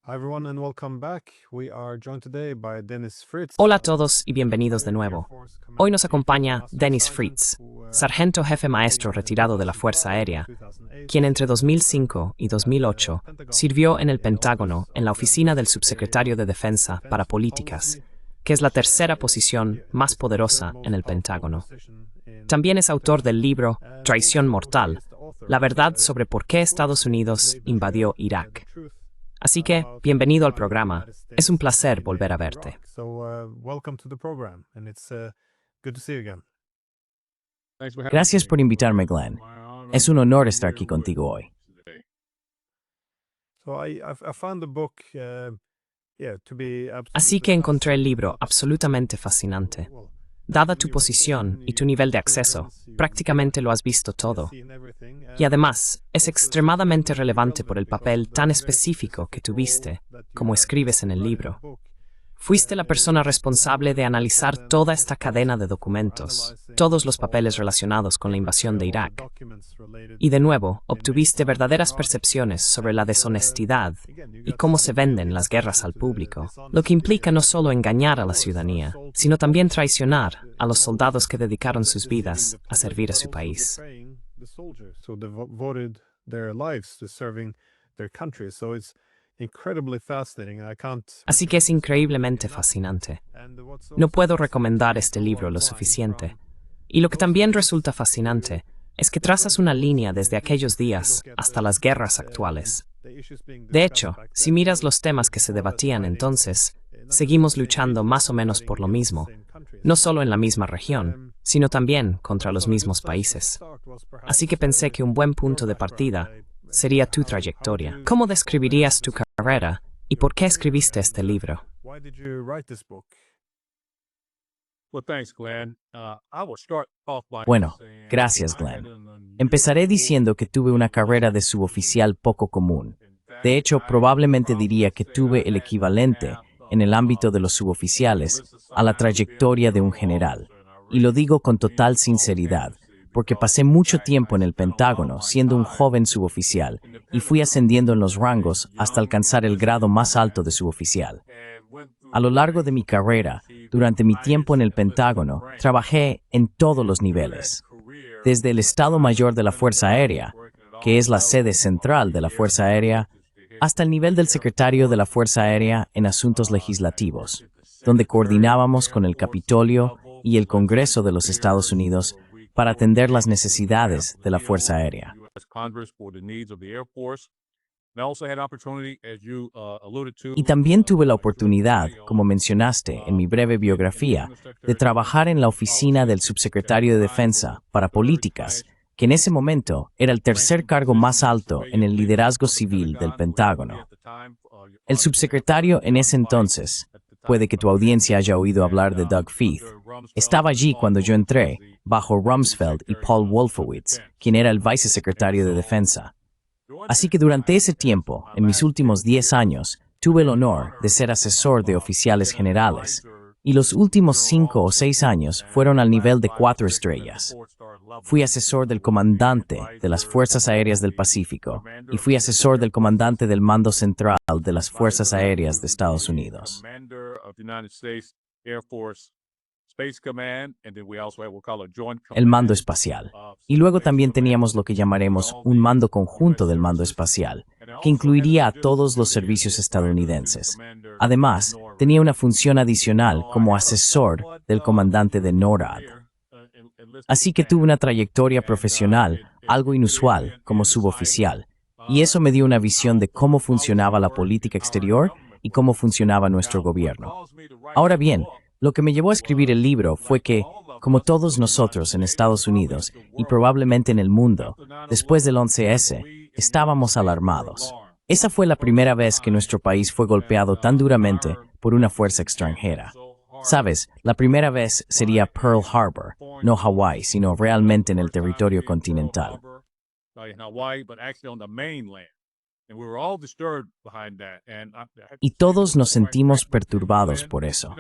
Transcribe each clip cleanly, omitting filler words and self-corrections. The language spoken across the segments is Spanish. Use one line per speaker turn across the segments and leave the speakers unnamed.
Hi everyone and welcome back. We are joined today by Dennis Fritz.
Hola a todos y bienvenidos de nuevo. Hoy nos acompaña Dennis Fritz, sargento jefe maestro retirado de la Fuerza Aérea, quien entre 2005 y 2008 sirvió en el Pentágono en la oficina del subsecretario de Defensa para Políticas, que es la tercera posición más poderosa en el Pentágono. También es autor del libro Traición Mortal, la verdad sobre por qué Estados Unidos invadió Irak. Así que, bienvenido al programa. Es un placer volver a verte.
Gracias por invitarme, Glenn. Es un honor estar aquí contigo hoy.
Así que encontré el libro absolutamente fascinante. Dada tu posición y tu nivel de acceso, prácticamente lo has visto todo. Y además, es extremadamente relevante por el papel tan específico que tuviste, como escribes en el libro. Fuiste la persona responsable de analizar toda esta cadena de documentos, todos los papeles relacionados con la invasión de Irak. Y de nuevo, obtuviste verdaderas percepciones sobre la deshonestidad y cómo se venden las guerras al público, lo que implica no solo engañar a la ciudadanía, sino también traicionar a los soldados que dedicaron sus vidas a servir a su país. Así que es increíblemente fascinante. No puedo recomendar este libro lo suficiente. Y lo que también resulta fascinante es que trazas una línea desde aquellos días hasta las guerras actuales. De hecho, si miras los temas que se debatían entonces, seguimos luchando más o menos por lo mismo, no solo en la misma región, sino también contra los mismos países. Así que pensé que un buen punto de partida sería tu trayectoria. ¿Cómo describirías tu carrera y por qué escribiste este libro?
Bueno, gracias, Glenn. Empezaré diciendo que tuve una carrera de suboficial poco común. De hecho, probablemente diría que tuve el equivalente, en el ámbito de los suboficiales, a la trayectoria de un general. Y lo digo con total sinceridad, porque pasé mucho tiempo en el Pentágono siendo un joven suboficial y fui ascendiendo en los rangos hasta alcanzar el grado más alto de suboficial. A lo largo de mi carrera, durante mi tiempo en el Pentágono, trabajé en todos los niveles. Desde el Estado Mayor de la Fuerza Aérea, que es la sede central de la Fuerza Aérea, hasta el nivel del secretario de la Fuerza Aérea en asuntos legislativos, donde coordinábamos con el Capitolio y el Congreso de los Estados Unidos para atender las necesidades de la Fuerza Aérea. Y también tuve la oportunidad, como mencionaste en mi breve biografía, de trabajar en la oficina del subsecretario de Defensa para Políticas, que en ese momento era el tercer cargo más alto en el liderazgo civil del Pentágono. El subsecretario en ese entonces, puede que tu audiencia haya oído hablar de Doug Feith, estaba allí cuando yo entré, bajo Rumsfeld y Paul Wolfowitz, quien era el vicesecretario de Defensa. Así que durante ese tiempo, en mis últimos 10 años, tuve el honor de ser asesor de oficiales generales, y los últimos 5 o 6 años fueron al nivel de 4 estrellas. Fui asesor del comandante de las Fuerzas Aéreas del Pacífico y fui asesor del comandante del Mando Central de las Fuerzas Aéreas de Estados Unidos. El mando espacial. Y luego también teníamos lo que llamaremos un mando conjunto del mando espacial, que incluiría a todos los servicios estadounidenses. Además, tenía una función adicional como asesor del comandante de NORAD. Así que tuve una trayectoria profesional, algo inusual, como suboficial, y eso me dio una visión de cómo funcionaba la política exterior y cómo funcionaba nuestro gobierno. Ahora bien, lo que me llevó a escribir el libro fue que, como todos nosotros en Estados Unidos y probablemente en el mundo, después del 11S, estábamos alarmados. Esa fue la primera vez que nuestro país fue golpeado tan duramente por una fuerza extranjera. Sabes, la primera vez sería Pearl Harbor, no Hawái, sino realmente en el territorio continental. Y todos nos sentimos perturbados por eso.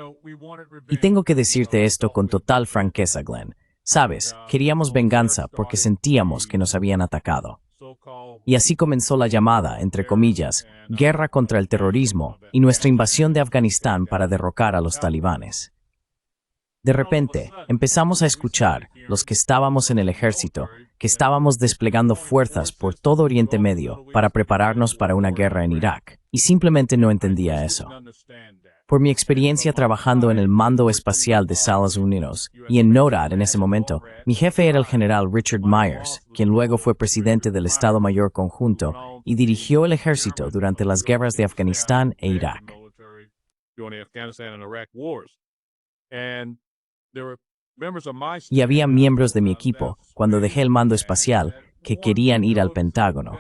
Y tengo que decirte esto con total franqueza, Glenn. Sabes, queríamos venganza porque sentíamos que nos habían atacado. Y así comenzó la llamada, entre comillas, guerra contra el terrorismo y nuestra invasión de Afganistán para derrocar a los talibanes. De repente, empezamos a escuchar, los que estábamos en el ejército, que estábamos desplegando fuerzas por todo Oriente Medio para prepararnos para una guerra en Irak, y simplemente no entendía eso. Por mi experiencia trabajando en el mando espacial de Estados Unidos y en NORAD en ese momento, mi jefe era el general Richard Myers, quien luego fue presidente del Estado Mayor Conjunto y dirigió el ejército durante las guerras de Afganistán e Irak. Y había miembros de mi equipo, cuando dejé el mando espacial, que querían ir al Pentágono.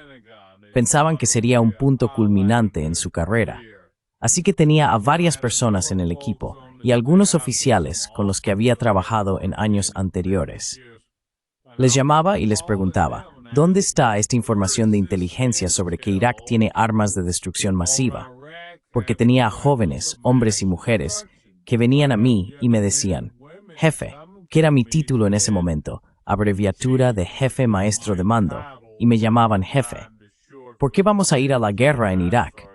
Pensaban que sería un punto culminante en su carrera. Así que tenía a varias personas en el equipo y algunos oficiales con los que había trabajado en años anteriores. Les llamaba y les preguntaba, ¿dónde está esta información de inteligencia sobre que Irak tiene armas de destrucción masiva? Porque tenía a jóvenes, hombres y mujeres, que venían a mí y me decían, jefe, que era mi título en ese momento, abreviatura de jefe maestro de mando, y me llamaban jefe. ¿Por qué vamos a ir a la guerra en Irak?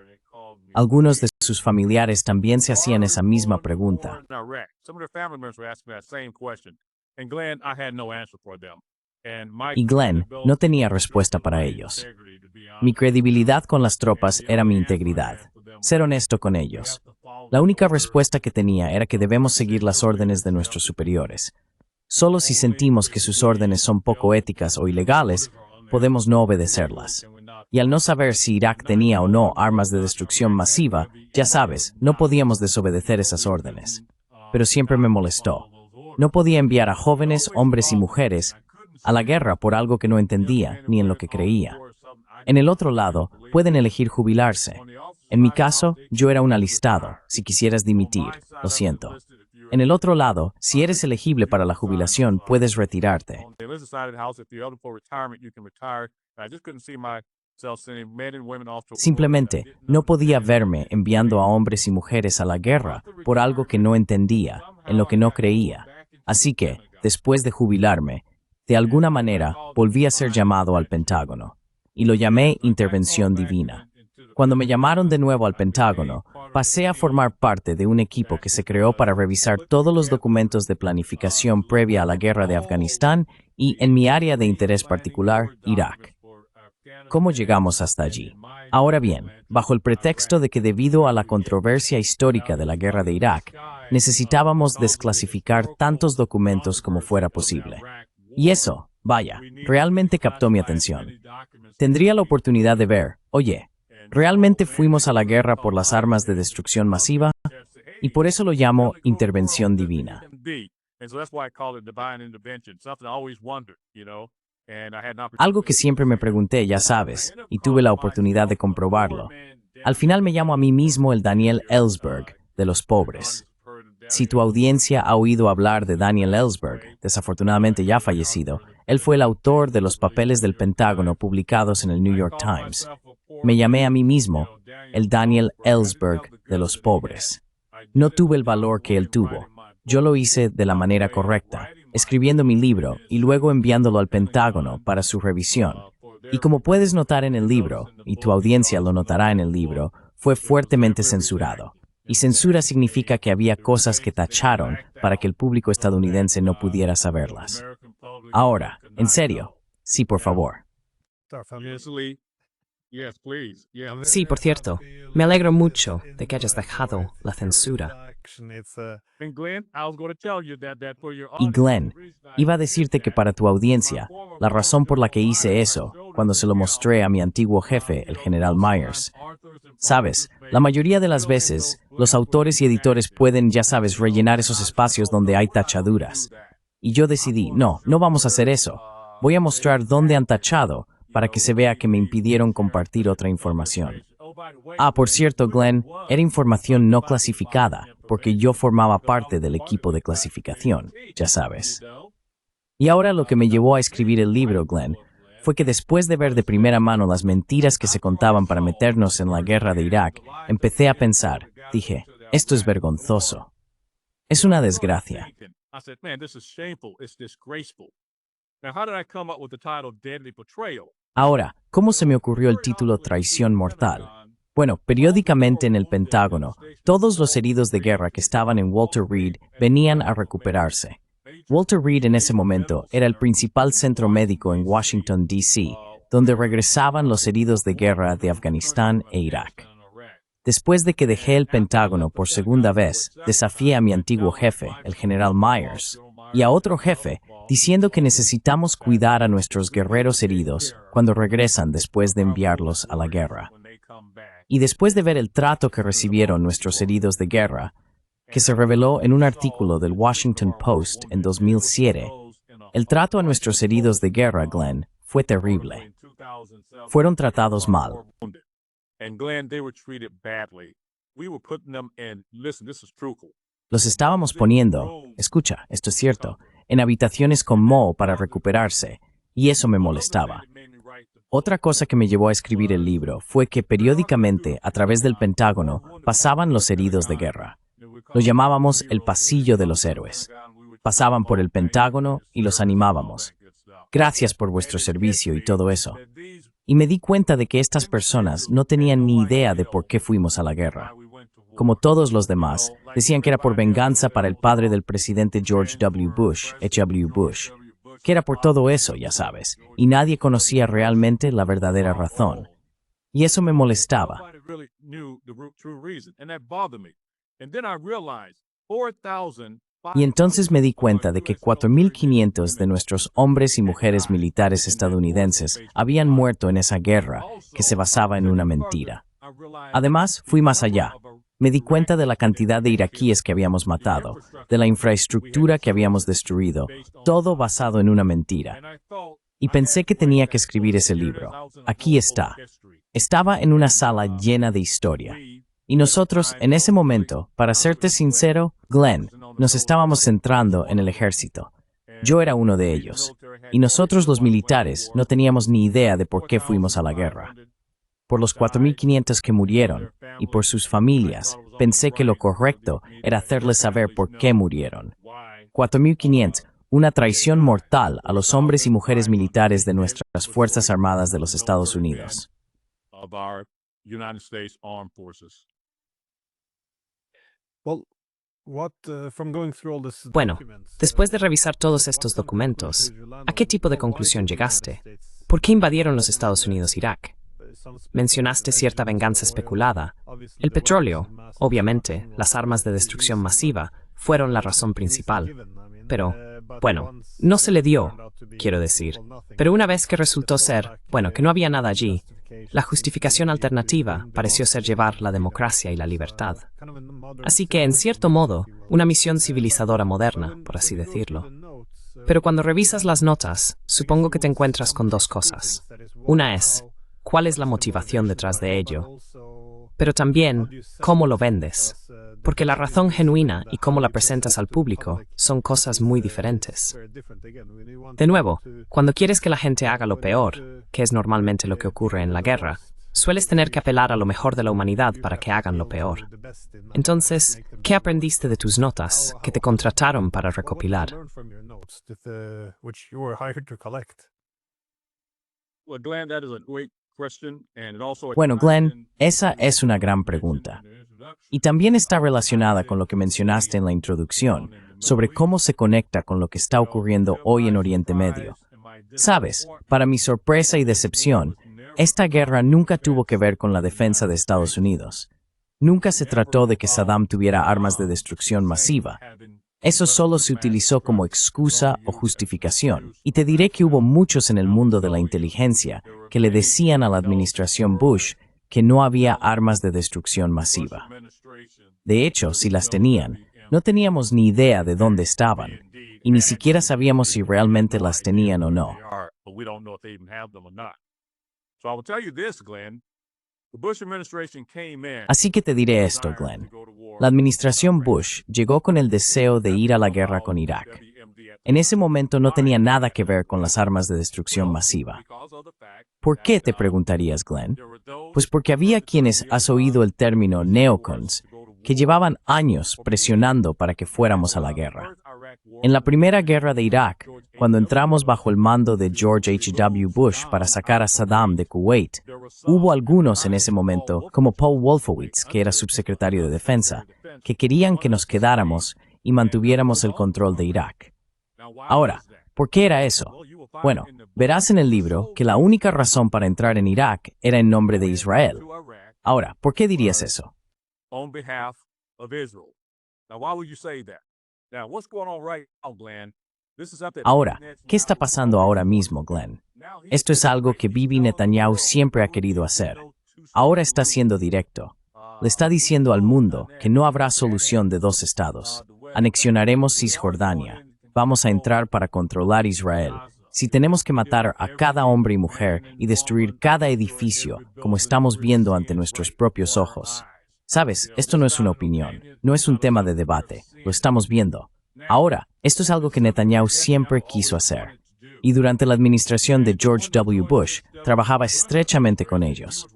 Algunos de sus familiares también se hacían esa misma pregunta. Y Glenn no tenía respuesta para ellos. Mi credibilidad con las tropas era mi integridad. Ser honesto con ellos. La única respuesta que tenía era que debemos seguir las órdenes de nuestros superiores. Solo si sentimos que sus órdenes son poco éticas o ilegales, podemos no obedecerlas. Y al no saber si Irak tenía o no armas de destrucción masiva, ya sabes, no podíamos desobedecer esas órdenes. Pero siempre me molestó. No podía enviar a jóvenes, hombres y mujeres a la guerra por algo que no entendía ni en lo que creía. En el otro lado, pueden elegir jubilarse. En mi caso, yo era un alistado, si quisieras dimitir, lo siento. En el otro lado, si eres elegible para la jubilación, puedes retirarte. Simplemente, no podía verme enviando a hombres y mujeres a la guerra por algo que no entendía, en lo que no creía. Así que, después de jubilarme, de alguna manera, volví a ser llamado al Pentágono. Y lo llamé intervención divina. Cuando me llamaron de nuevo al Pentágono, pasé a formar parte de un equipo que se creó para revisar todos los documentos de planificación previa a la guerra de Afganistán y, en mi área de interés particular, Irak. ¿Cómo llegamos hasta allí? Ahora bien, bajo el pretexto de que debido a la controversia histórica de la guerra de Irak, necesitábamos desclasificar tantos documentos como fuera posible. Y eso, vaya, realmente captó mi atención. Tendría la oportunidad de ver, oye, ¿realmente fuimos a la guerra por las armas de destrucción masiva? Y por eso lo llamo intervención divina. Algo que siempre me pregunté, ya sabes, y tuve la oportunidad de comprobarlo. Al final me llamo a mí mismo el Daniel Ellsberg, de los pobres. Si tu audiencia ha oído hablar de Daniel Ellsberg, desafortunadamente ya fallecido, él fue el autor de los papeles del Pentágono publicados en el New York Times. Me llamé a mí mismo el Daniel Ellsberg de los pobres. No tuve el valor que él tuvo. Yo lo hice de la manera correcta, escribiendo mi libro y luego enviándolo al Pentágono para su revisión. Y como puedes notar en el libro, y tu audiencia lo notará en el libro, fue fuertemente censurado. Y censura significa que había cosas que tacharon para que el público estadounidense no pudiera saberlas. Ahora, en serio, sí, por favor.
Sí, por cierto, me alegro mucho de que hayas dejado la censura.
Y Glenn, iba a decirte que para tu audiencia, la razón por la que hice eso, cuando se lo mostré a mi antiguo jefe, el general Myers. Sabes, la mayoría de las veces, los autores y editores pueden, ya sabes, rellenar esos espacios donde hay tachaduras. Y yo decidí, no vamos a hacer eso. Voy a mostrar dónde han tachado, para que se vea que me impidieron compartir otra información. Ah, por cierto, Glenn, era información no clasificada, porque yo formaba parte del equipo de clasificación, ya sabes. Y ahora lo que me llevó a escribir el libro, Glenn, fue que después de ver de primera mano las mentiras que se contaban para meternos en la guerra de Irak, empecé a pensar, dije, esto es vergonzoso. Es una desgracia. Ahora, ¿cómo se me ocurrió el título Traición Mortal? Bueno, periódicamente en el Pentágono, todos los heridos de guerra que estaban en Walter Reed venían a recuperarse. Walter Reed en ese momento era el principal centro médico en Washington, D.C., donde regresaban los heridos de guerra de Afganistán e Irak. Después de que dejé el Pentágono por segunda vez, desafié a mi antiguo jefe, el general Myers, y a otro jefe, diciendo que necesitamos cuidar a nuestros guerreros heridos cuando regresan después de enviarlos a la guerra. Y después de ver el trato que recibieron nuestros heridos de guerra, que se reveló en un artículo del Washington Post en 2007, el trato a nuestros heridos de guerra, Glenn, fue terrible. Fueron tratados mal. Los estábamos poniendo, escucha, esto es cierto, en habitaciones con moho para recuperarse, y eso me molestaba. Otra cosa que me llevó a escribir el libro fue que periódicamente, a través del Pentágono, pasaban los heridos de guerra. Lo llamábamos el pasillo de los héroes. Pasaban por el Pentágono y los animábamos. Gracias por vuestro servicio y todo eso. Y me di cuenta de que estas personas no tenían ni idea de por qué fuimos a la guerra. Como todos los demás, decían que era por venganza para el padre del presidente George W. Bush, H.W. Bush, que era por todo eso, ya sabes, y nadie conocía realmente la verdadera razón. Y eso me molestaba. Y entonces me di cuenta de que 4.500 de nuestros hombres y mujeres militares estadounidenses habían muerto en esa guerra que se basaba en una mentira. Además, fui más allá. Me di cuenta de la cantidad de iraquíes que habíamos matado, de la infraestructura que habíamos destruido, todo basado en una mentira. Y pensé que tenía que escribir ese libro. Aquí está. Estaba en una sala llena de historia. Y nosotros, en ese momento, para serte sincero, Glenn, nos estábamos centrando en el ejército. Yo era uno de ellos. Y nosotros los militares no teníamos ni idea de por qué fuimos a la guerra. Por los 4.500 que murieron, y por sus familias, pensé que lo correcto era hacerles saber por qué murieron. 4.500, una traición mortal a los hombres y mujeres militares de nuestras Fuerzas Armadas de los Estados Unidos.
Bueno, después de revisar todos estos documentos, ¿a qué tipo de conclusión llegaste? ¿Por qué invadieron los Estados Unidos Irak? Mencionaste cierta venganza especulada. El petróleo, obviamente, las armas de destrucción masiva, fueron la razón principal. Pero, bueno, no se le dio, quiero decir. Pero una vez que resultó ser, bueno, que no había nada allí, la justificación alternativa pareció ser llevar la democracia y la libertad. Así que, en cierto modo, una misión civilizadora moderna, por así decirlo. Pero cuando revisas las notas, supongo que te encuentras con dos cosas. Una es, ¿cuál es la motivación detrás de ello? Pero también, ¿cómo lo vendes? Porque la razón genuina y cómo la presentas al público son cosas muy diferentes. De nuevo, cuando quieres que la gente haga lo peor, que es normalmente lo que ocurre en la guerra, sueles tener que apelar a lo mejor de la humanidad para que hagan lo peor. Entonces, ¿qué aprendiste de tus notas que te contrataron para recopilar?
Bueno, Glenn, esa es una gran pregunta. Y también está relacionada con lo que mencionaste en la introducción, sobre cómo se conecta con lo que está ocurriendo hoy en Oriente Medio. Sabes, para mi sorpresa y decepción, esta guerra nunca tuvo que ver con la defensa de Estados Unidos. Nunca se trató de que Saddam tuviera armas de destrucción masiva. Eso solo se utilizó como excusa o justificación. Y te diré que hubo muchos en el mundo de la inteligencia que le decían a la administración Bush que no había armas de destrucción masiva. De hecho, si las tenían, no teníamos ni idea de dónde estaban, y ni siquiera sabíamos si realmente las tenían o no. Así que te diré esto, Glenn. La administración Bush llegó con el deseo de ir a la guerra con Irak. En ese momento no tenía nada que ver con las armas de destrucción masiva. ¿Por qué, te preguntarías, Glenn? Pues porque había quienes, has oído el término neocons, que llevaban años presionando para que fuéramos a la guerra. En la primera guerra de Irak, cuando entramos bajo el mando de George H.W. Bush para sacar a Saddam de Kuwait, hubo algunos en ese momento, como Paul Wolfowitz, que era subsecretario de Defensa, que querían que nos quedáramos y mantuviéramos el control de Irak. Ahora, ¿por qué era eso? Bueno, verás en el libro que la única razón para entrar en Irak era en nombre de Israel. Ahora, ¿por qué dirías eso? Ahora, ¿qué está pasando ahora mismo, Glenn? Esto es algo que Bibi Netanyahu siempre ha querido hacer. Ahora está siendo directo. Le está diciendo al mundo que no habrá solución de dos estados. Anexionaremos Cisjordania. Vamos a entrar para controlar Israel. Si tenemos que matar a cada hombre y mujer y destruir cada edificio, como estamos viendo ante nuestros propios ojos. Sabes, esto no es una opinión, no es un tema de debate, lo estamos viendo. Ahora, esto es algo que Netanyahu siempre quiso hacer. Y durante la administración de George W. Bush, trabajaba estrechamente con ellos.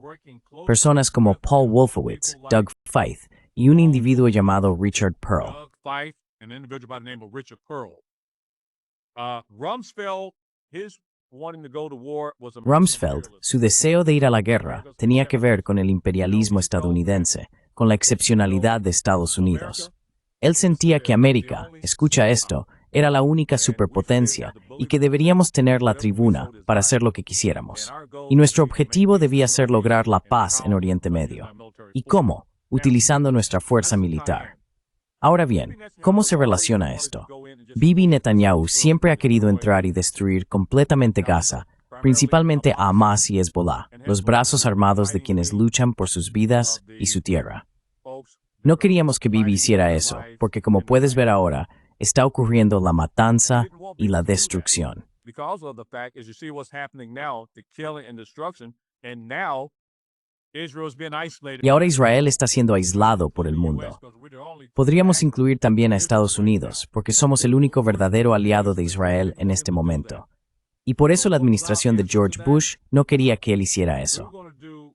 Personas como Paul Wolfowitz, Doug Feith y un individuo llamado Richard Pearl. Rumsfeld, su deseo de ir a la guerra, tenía que ver con el imperialismo estadounidense, con la excepcionalidad de Estados Unidos. Él sentía que América, escucha esto, era la única superpotencia y que deberíamos tener la tribuna para hacer lo que quisiéramos. Y nuestro objetivo debía ser lograr la paz en Oriente Medio. ¿Y cómo? Utilizando nuestra fuerza militar. Ahora bien, ¿cómo se relaciona esto? Bibi Netanyahu siempre ha querido entrar y destruir completamente Gaza, principalmente a Hamas y Hezbollah, los brazos armados de quienes luchan por sus vidas y su tierra. No queríamos que Bibi hiciera eso, porque como puedes ver ahora, está ocurriendo la matanza y la destrucción. Y ahora Israel está siendo aislado por el mundo. Podríamos incluir también a Estados Unidos, porque somos el único verdadero aliado de Israel en este momento. Y por eso la administración de George Bush no quería que él hiciera eso.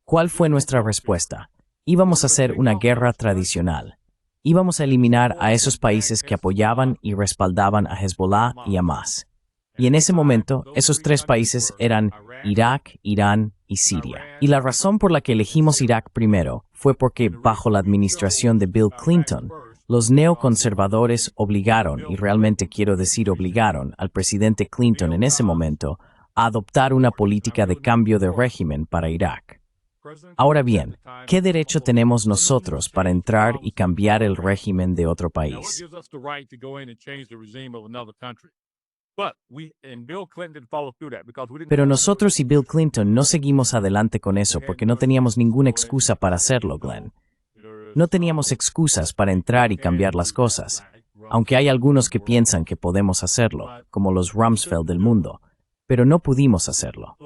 ¿Cuál fue nuestra respuesta? Íbamos a hacer una guerra tradicional. Íbamos a eliminar a esos países que apoyaban y respaldaban a Hezbollah y Hamas. Y en ese momento, esos tres países eran Irak, Irán y Siria. Y la razón por la que elegimos Irak primero fue porque, bajo la administración de Bill Clinton, los neoconservadores obligaron, y realmente quiero decir obligaron, al presidente Clinton en ese momento a adoptar una política de cambio de régimen para Irak. Ahora bien, ¿qué derecho tenemos nosotros para entrar y cambiar el régimen de otro país? Pero nosotros y Bill Clinton no seguimos adelante con eso porque no teníamos ninguna excusa para hacerlo, Glenn. No teníamos excusas para entrar y cambiar las cosas, aunque hay algunos que piensan que podemos hacerlo, como los Rumsfeld del mundo, pero no pudimos hacerlo.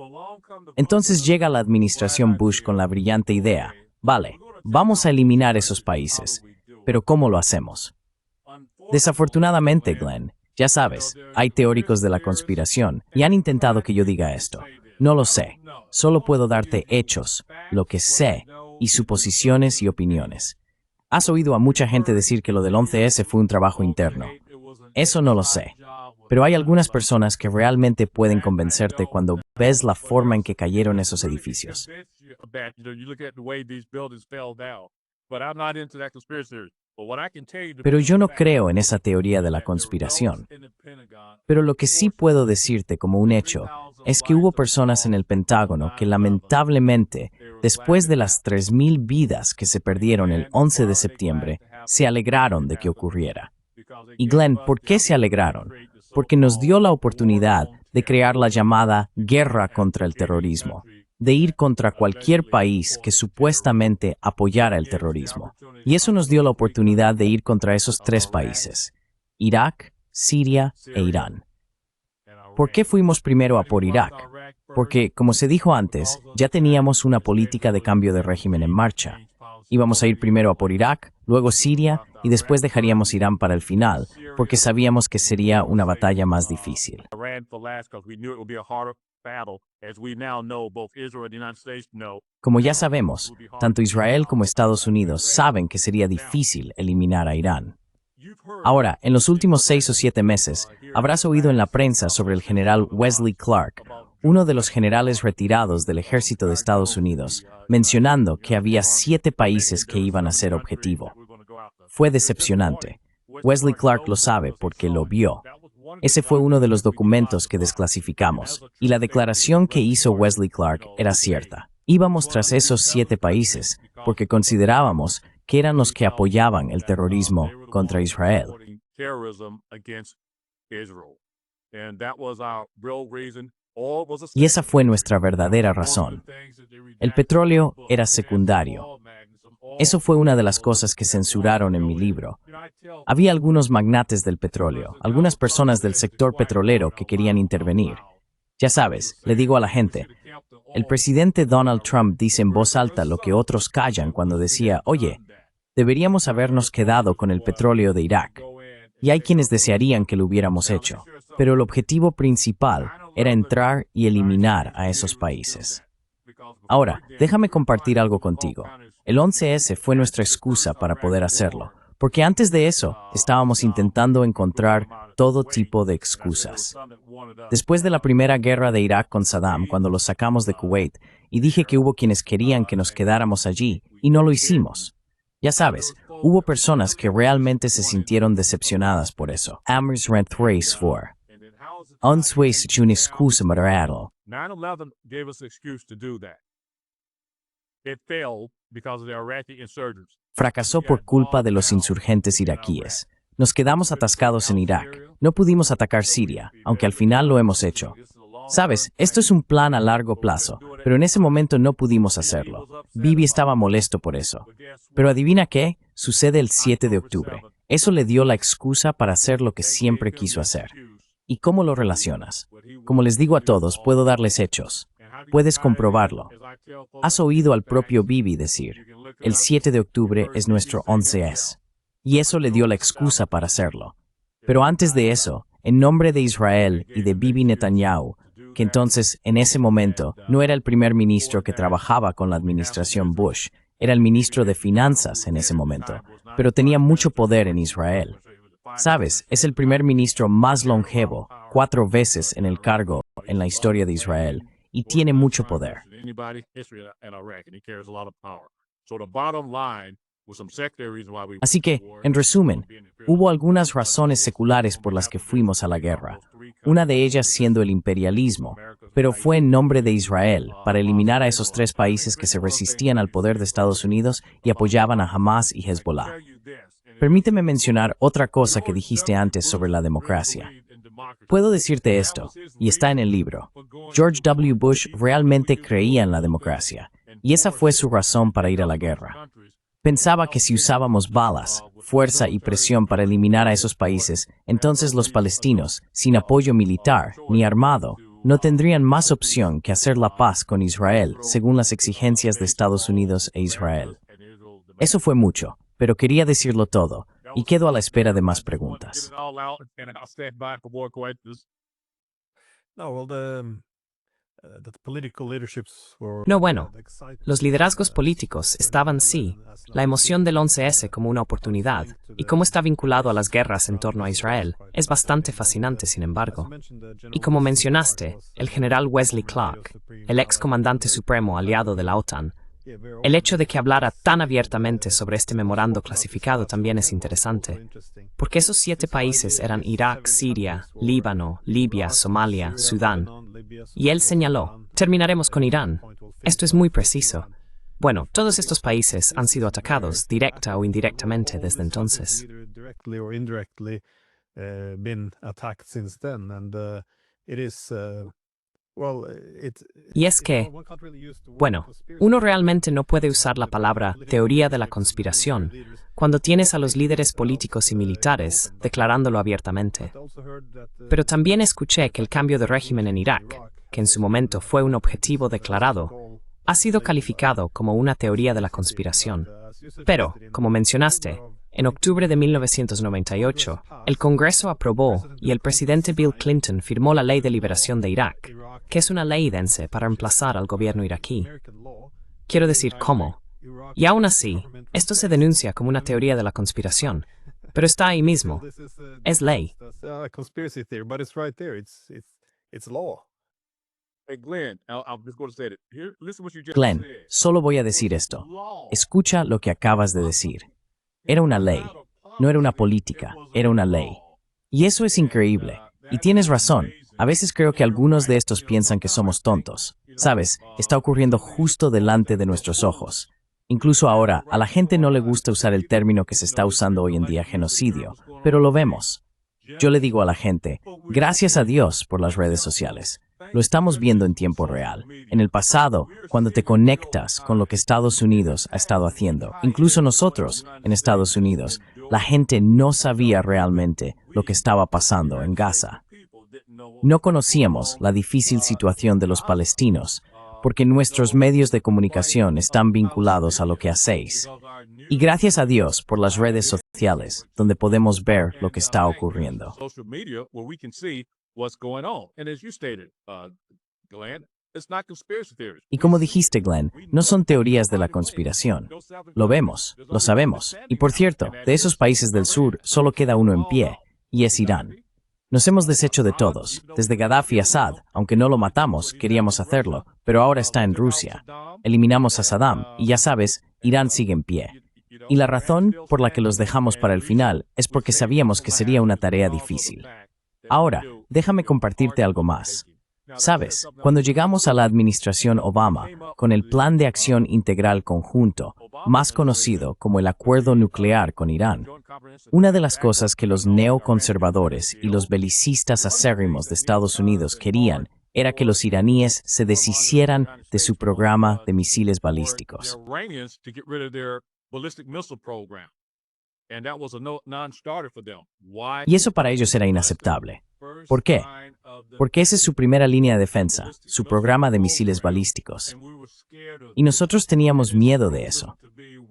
Entonces llega la administración Bush con la brillante idea, vale, vamos a eliminar esos países, pero ¿cómo lo hacemos? Desafortunadamente, Glenn, ya sabes, hay teóricos de la conspiración y han intentado que yo diga esto. No lo sé, solo puedo darte hechos, lo que sé, y suposiciones y opiniones. Has oído a mucha gente decir que lo del 11S fue un trabajo interno. Eso no lo sé. Pero hay algunas personas que realmente pueden convencerte cuando ves la forma en que cayeron esos edificios. Pero yo no creo en esa teoría de la conspiración. Pero lo que sí puedo decirte como un hecho es que hubo personas en el Pentágono que lamentablemente, después de las 3,000 vidas que se perdieron el 11 de septiembre, se alegraron de que ocurriera. Y Glenn, ¿por qué se alegraron? Porque nos dio la oportunidad de crear la llamada guerra contra el terrorismo, de ir contra cualquier país que supuestamente apoyara el terrorismo. Y eso nos dio la oportunidad de ir contra esos tres países, Irak, Siria e Irán. ¿Por qué fuimos primero a por Irak? Porque, como se dijo antes, ya teníamos una política de cambio de régimen en marcha. Íbamos a ir primero a por Irak, luego Siria y después dejaríamos Irán para el final, porque sabíamos que sería una batalla más difícil. Como ya sabemos, tanto Israel como Estados Unidos saben que sería difícil eliminar a Irán. Ahora, en los últimos 6 o 7 meses, habrás oído en la prensa sobre el general Wesley Clark, uno de los generales retirados del ejército de Estados Unidos, mencionando que había 7 países que iban a ser objetivo. Fue decepcionante. Wesley Clark lo sabe porque lo vio. Ese fue uno de los documentos que desclasificamos, y la declaración que hizo Wesley Clark era cierta. Íbamos tras esos 7 países porque considerábamos que eran los que apoyaban el terrorismo contra Israel. Y esa fue nuestra verdadera razón. El petróleo era secundario. Eso fue una de las cosas que censuraron en mi libro. Había algunos magnates del petróleo, algunas personas del sector petrolero que querían intervenir. Ya sabes, le digo a la gente, el presidente Donald Trump dice en voz alta lo que otros callan cuando decía, oye, deberíamos habernos quedado con el petróleo de Irak. Y hay quienes desearían que lo hubiéramos hecho. Pero el objetivo principal era entrar y eliminar a esos países. Ahora, déjame compartir algo contigo. El 11S fue nuestra excusa para poder hacerlo, porque antes de eso estábamos intentando encontrar todo tipo de excusas. Después de la primera guerra de Irak con Saddam, cuando lo sacamos de Kuwait, y dije que hubo quienes querían que nos quedáramos allí, y no lo hicimos. Ya sabes, hubo personas que realmente se sintieron decepcionadas por eso. Amers rent thrace for. Ons waste una excusa matarado.
9/11 gave us an excuse to do that. It failed because of the Iraqi insurgents.
Fracasó por culpa de los insurgentes iraquíes. Nos quedamos atascados en Irak. No pudimos atacar Siria, aunque al final lo hemos hecho. Sabes, esto es un plan a largo plazo, pero en ese momento no pudimos hacerlo. Bibi estaba molesto por eso. Pero adivina qué, sucede el 7 de octubre. Eso le dio la excusa para hacer lo que siempre quiso hacer. ¿Y cómo lo relacionas? Como les digo a todos, puedo darles hechos. Puedes comprobarlo. Has oído al propio Bibi decir, el 7 de octubre es nuestro 11S. Y eso le dio la excusa para hacerlo. Pero antes de eso, en nombre de Israel y de Bibi Netanyahu, que entonces, en ese momento, no era el primer ministro que trabajaba con la administración Bush, era el ministro de Finanzas en ese momento, pero tenía mucho poder en Israel. Sabes, es el primer ministro más longevo, 4 veces en el cargo en la historia de Israel, y tiene mucho poder. Así que, en resumen, hubo algunas razones seculares por las que fuimos a la guerra, una de ellas siendo el imperialismo, pero fue en nombre de Israel, para eliminar a esos 3 países que se resistían al poder de Estados Unidos y apoyaban a Hamas y Hezbollah. Permíteme mencionar otra cosa que dijiste antes sobre la democracia. Puedo decirte esto, y está en el libro. George W. Bush realmente creía en la democracia, y esa fue su razón para ir a la guerra. Pensaba que si usábamos balas, fuerza y presión para eliminar a esos países, entonces los palestinos, sin apoyo militar ni armado, no tendrían más opción que hacer la paz con Israel según las exigencias de Estados Unidos e Israel. Eso fue mucho, pero quería decirlo todo, y quedo a la espera de más preguntas.
No, bueno, los liderazgos políticos estaban, sí, la emoción del 11S como una oportunidad, y cómo está vinculado a las guerras en torno a Israel, es bastante fascinante, sin embargo. Y como mencionaste, el general Wesley Clark, el ex comandante supremo aliado de la OTAN, el hecho de que hablara tan abiertamente sobre este memorando clasificado también es interesante, porque esos 7 países eran Irak, Siria, Líbano, Libia, Somalia, Sudán, y él señaló, terminaremos con Irán. Esto es muy preciso. Bueno, todos estos países han sido atacados, directa o indirectamente, desde entonces. Y es que, bueno, uno realmente no puede usar la palabra teoría de la conspiración cuando tienes a los líderes políticos y militares declarándolo abiertamente. Pero también escuché que el cambio de régimen en Irak, que en su momento fue un objetivo declarado, ha sido calificado como una teoría de la conspiración. Pero, como mencionaste, en octubre de 1998, el Congreso aprobó y el presidente Bill Clinton firmó la Ley de Liberación de Irak, que es una ley dense para reemplazar al gobierno iraquí. Quiero decir, ¿cómo? Y aún así, esto se denuncia como una teoría de la conspiración. pero está ahí mismo.
This is,
Es ley.
that's a conspiracy theory, but it's right there. It's law.
Hey, Glenn, I'm just going to say it. Here, listen what you just
Glenn,
said.
solo voy a decir esto.
Law.
Escucha lo que acabas de decir. Era una ley. No era una política, era una ley. Y eso es increíble. Y tienes razón. A veces creo que algunos de estos piensan que somos tontos. Sabes, está ocurriendo justo delante de nuestros ojos. Incluso ahora, a la gente no le gusta usar el término que se está usando hoy en día, genocidio, pero lo vemos. Yo le digo a la gente, gracias a Dios por las redes sociales. Lo estamos viendo en tiempo real. En el pasado, cuando te conectas con lo que Estados Unidos ha estado haciendo, incluso nosotros en Estados Unidos, la gente no sabía realmente lo que estaba pasando en Gaza. No conocíamos la difícil situación de los palestinos, porque nuestros medios de comunicación están vinculados a lo que hacéis. Y gracias a Dios por las redes sociales, donde podemos ver lo que está ocurriendo.
Social media where we can see what's going on. And as you stated, Glenn, it's not conspiracy theories.
Y como dijiste, Glenn, no son teorías de la conspiración. Lo vemos, lo sabemos. Y por cierto, de esos países del sur solo queda uno en pie, y es Irán. Nos hemos deshecho de todos, desde Gaddafi a Assad, aunque no lo matamos, queríamos hacerlo, pero ahora está en Rusia. Eliminamos a Saddam, y ya sabes, Irán sigue en pie. Y la razón por la que los dejamos para el final es porque sabíamos que sería una tarea difícil. Ahora, déjame compartirte algo más. Sabes, cuando llegamos a la administración Obama, con el Plan de Acción Integral Conjunto, más conocido como el Acuerdo Nuclear con Irán, una de las cosas que los neoconservadores y los belicistas acérrimos de Estados Unidos querían era que los iraníes se deshicieran de su programa de misiles balísticos. Y eso para ellos era inaceptable. ¿Por qué? Porque esa es su primera línea de defensa, su programa de misiles balísticos. Y nosotros teníamos miedo de eso.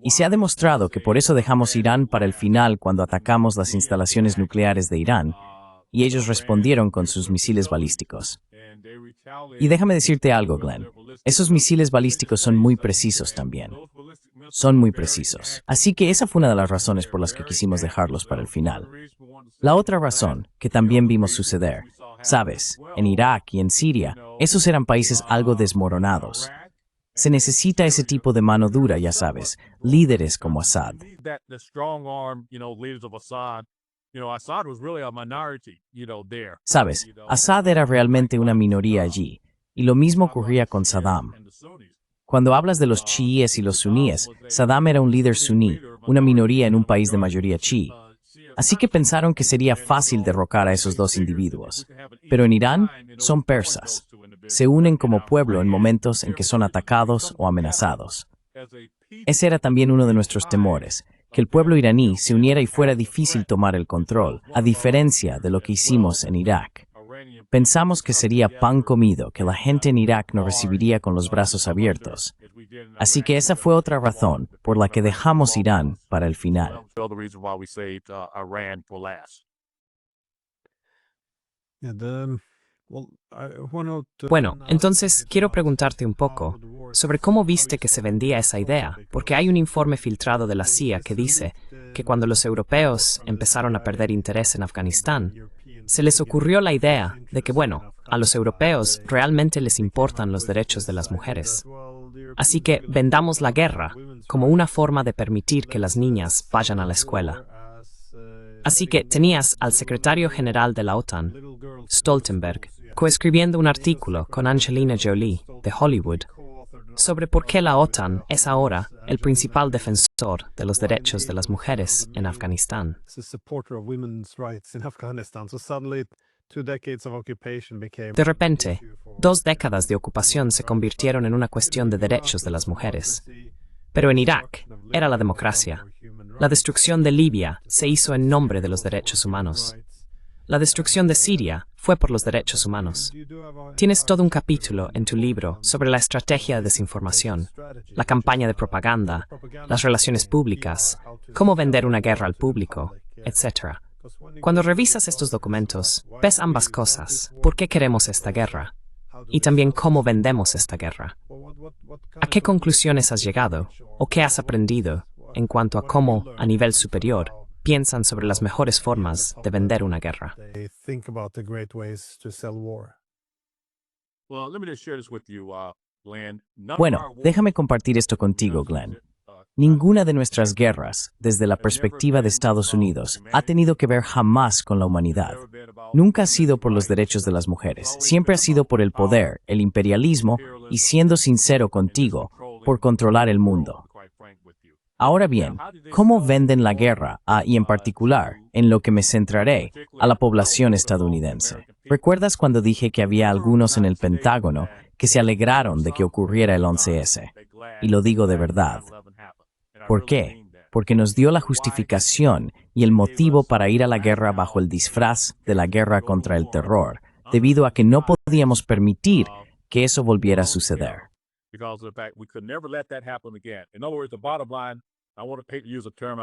Y se ha demostrado que por eso dejamos Irán para el final cuando atacamos las instalaciones nucleares de Irán, y ellos respondieron con sus misiles balísticos. Y déjame decirte algo, Glenn. Esos misiles balísticos son muy precisos también. Son muy precisos. Así que esa fue una de las razones por las que quisimos dejarlos para el final. La otra razón que también vimos suceder, sabes, en Irak y en Siria, esos eran países algo desmoronados. Se necesita ese tipo de mano dura, ya sabes, líderes como Assad. Sabes, Assad era realmente una minoría allí, y lo mismo ocurría con Saddam. Cuando hablas de los chiíes y los suníes, Saddam era un líder suní, una minoría en un país de mayoría chií. Así que pensaron que sería fácil derrocar a esos dos individuos. Pero en Irán son persas. Se unen como pueblo en momentos en que son atacados o amenazados. Ese era también uno de nuestros temores, que el pueblo iraní se uniera y fuera difícil tomar el control, a diferencia de lo que hicimos en Irak. Pensamos que sería pan comido, que la gente en Irak nos recibiría con los brazos abiertos. Así que esa fue otra razón por la que dejamos Irán para el final.
Bueno, entonces quiero preguntarte un poco sobre cómo viste que se vendía esa idea, porque hay un informe filtrado de la CIA que dice que cuando los europeos empezaron a perder interés en Afganistán, se les ocurrió la idea de que, bueno, a los europeos realmente les importan los derechos de las mujeres. Así que vendamos la guerra como una forma de permitir que las niñas vayan a la escuela. Así que tenías al secretario general de la OTAN, Stoltenberg, coescribiendo un artículo con Angelina Jolie, de Hollywood, sobre por qué la OTAN es ahora el principal defensor de los derechos de las mujeres en Afganistán. De repente, 2 décadas de ocupación se convirtieron en una cuestión de derechos de las mujeres. Pero en Irak era la democracia. La destrucción de Libia se hizo en nombre de los derechos humanos. La destrucción de Siria fue por los derechos humanos. Tienes todo un capítulo en tu libro sobre la estrategia de desinformación, la campaña de propaganda, las relaciones públicas, cómo vender una guerra al público, etc. Cuando revisas estos documentos, ves ambas cosas. ¿Por qué queremos esta guerra? Y también cómo vendemos esta guerra. ¿A qué conclusiones has llegado? ¿O qué has aprendido en cuanto a cómo, a nivel superior, piensan sobre las mejores formas de vender una guerra.
They think about the great ways to sell war.
Well, let me just share this with you, Glenn. None of
Bueno,
our wars
déjame compartir esto contigo, Glenn. Ninguna de nuestras guerras, desde la perspectiva de Estados Unidos, ha tenido que ver jamás con la humanidad. Nunca ha sido por los derechos de las mujeres, siempre ha sido por el poder, el imperialismo y, siendo sincero contigo, por controlar el mundo. Ahora bien, ¿cómo venden la guerra y en particular, en lo que me centraré, a la población estadounidense? ¿Recuerdas cuando dije que había algunos en el Pentágono que se alegraron de que ocurriera el 11S? Y lo digo de verdad. ¿Por qué? Porque nos dio la justificación y el motivo para ir a la guerra bajo el disfraz de la guerra contra el terror, debido a que no podíamos permitir que eso volviera a suceder.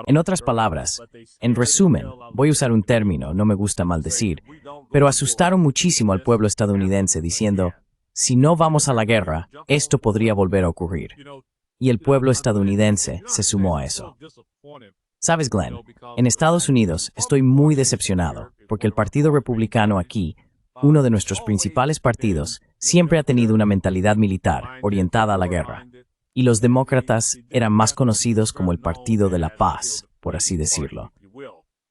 En otras palabras, en resumen, voy a usar un término, no me gusta maldecir, pero asustaron muchísimo al pueblo estadounidense diciendo, si no vamos a la guerra, esto podría volver a ocurrir. Y el pueblo estadounidense se sumó a eso. Sabes, Glenn, en Estados Unidos estoy muy decepcionado porque el Partido Republicano aquí, uno de nuestros principales partidos, siempre ha tenido una mentalidad militar orientada a la guerra. Y los demócratas eran más conocidos como el Partido de la Paz, por así decirlo.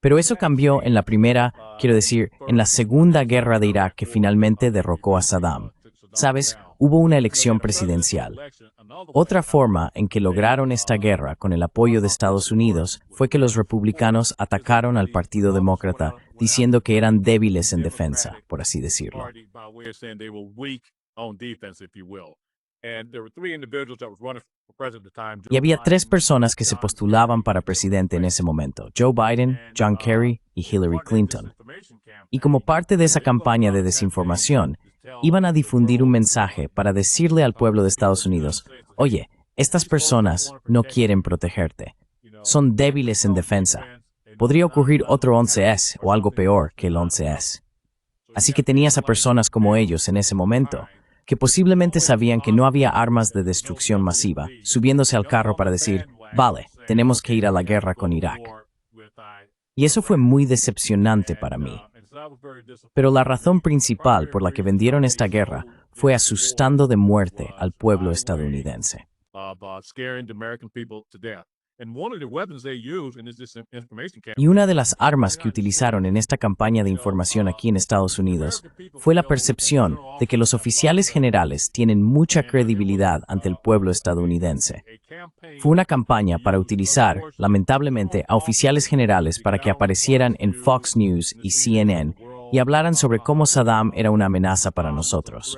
Pero eso cambió en la primera, quiero decir, en la segunda guerra de Irak que finalmente derrocó a Saddam. Sabes, hubo una elección presidencial. Otra forma en que lograron esta guerra con el apoyo de Estados Unidos fue que los republicanos atacaron al Partido Demócrata diciendo que eran débiles en defensa, por así decirlo. Y había 3 personas que se postulaban para presidente en ese momento: Joe Biden, John Kerry y Hillary Clinton. Y como parte de esa campaña de desinformación, iban a difundir un mensaje para decirle al pueblo de Estados Unidos, oye, estas personas no quieren protegerte. Son débiles en defensa. Podría ocurrir otro 11S o algo peor que el 11S. Así que tenías a personas como ellos en ese momento, que posiblemente sabían que no había armas de destrucción masiva, subiéndose al carro para decir, vale, tenemos que ir a la guerra con Irak. Y eso fue muy decepcionante para mí. Pero la razón principal por la que vendieron esta guerra fue asustando de muerte al pueblo estadounidense. Y una de las armas que utilizaron en esta campaña de información aquí en Estados Unidos fue la percepción de que los oficiales generales tienen mucha credibilidad ante el pueblo estadounidense. Fue una campaña para utilizar, lamentablemente, a oficiales generales para que aparecieran en Fox News y CNN y hablaran sobre cómo Saddam era una amenaza para nosotros.